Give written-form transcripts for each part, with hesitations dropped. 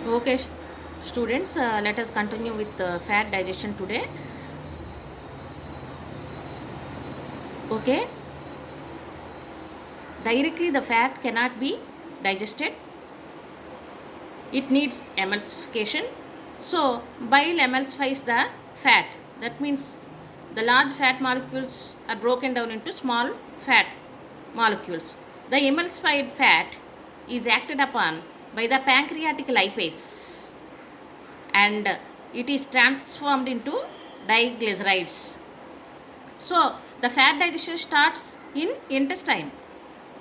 Okay, students, let us continue with fat digestion today. Okay, directly the fat cannot be digested, it needs emulsification. So, bile emulsifies the fat. That means the large fat molecules are broken down into small fat molecules. The emulsified fat is acted upon by the pancreatic lipase and it is transformed into diglycerides. So, the fat digestion starts in intestine.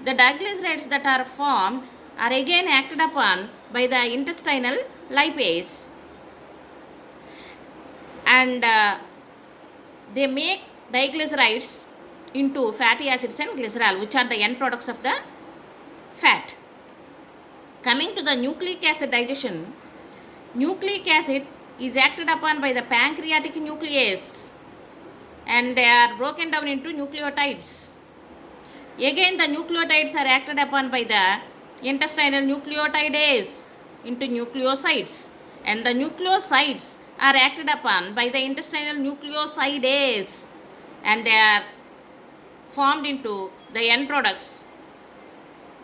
The diglycerides that are formed are again acted upon by the intestinal lipase and they make diglycerides into fatty acids and glycerol, which are the end products of the fat. Coming to the nucleic acid digestion, nucleic acid is acted upon by the pancreatic nuclease and they are broken down into nucleotides. Again, the nucleotides are acted upon by the intestinal nucleotidase into nucleosides, and the nucleosides are acted upon by the intestinal nucleosidase and they are formed into the end products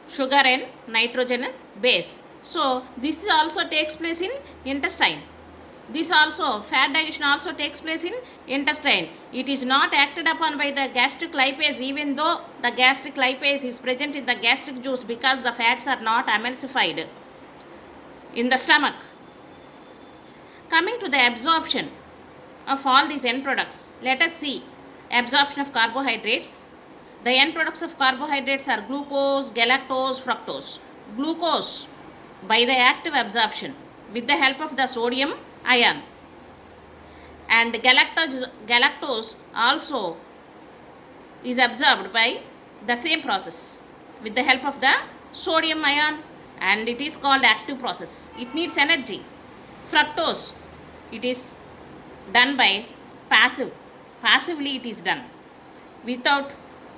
sugar and nitrogen base. So, this also takes place in intestine. This also, fat digestion also takes place in intestine. It is not acted upon by the gastric lipase, even though the gastric lipase is present in the gastric juice, because the fats are not emulsified in the stomach. Coming to the absorption of all these end products, let us see absorption of carbohydrates. The end products of carbohydrates are glucose, galactose, fructose. Glucose by the active absorption with the help of the sodium ion, and galactose also is absorbed by the same process with the help of the sodium ion, and it is called active process. It needs energy. Fructose, it is done by passively it is done without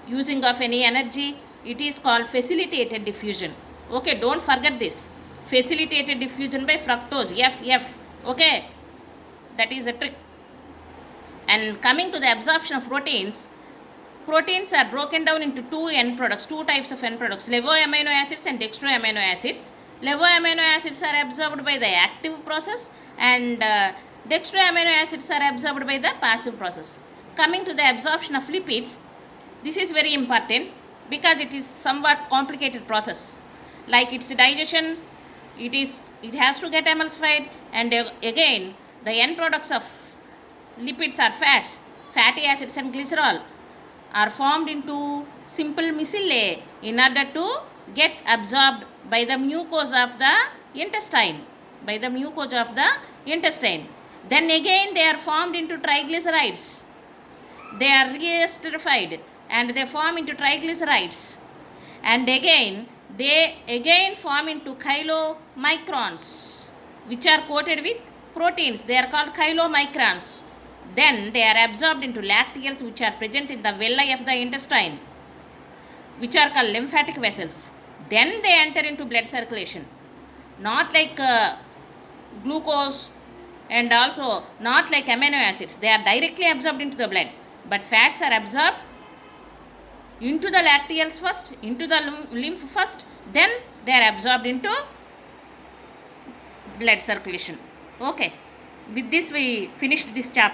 using of any energy. It is called facilitated diffusion. Okay, don't forget this, facilitated diffusion by fructose, F. Okay, that is a trick. And coming to the absorption of proteins, proteins are broken down into two types of end products, levoamino acids and dextroamino acids. Levoamino acids are absorbed by the active process and dextroamino acids are absorbed by the passive process. Coming to the absorption of lipids, this is very important because it is somewhat complicated process. Like its digestion, it has to get emulsified, and again the end products of lipids are fats, fatty acids and glycerol are formed into simple micelle in order to get absorbed by the mucosa of the intestine, then again they are formed into triglycerides. They are re-esterified and they form into triglycerides, and again they form into chylomicrons, which are coated with proteins. They are called chylomicrons. Then they are absorbed into lacteals, which are present in the villi of the intestine, which are called lymphatic vessels. Then they enter into blood circulation, not like glucose and also not like amino acids. They are directly absorbed into the blood, but fats are absorbed into the lacteals first, into the lymph first, then they are absorbed into blood circulation. Okay, with this we finished this chapter.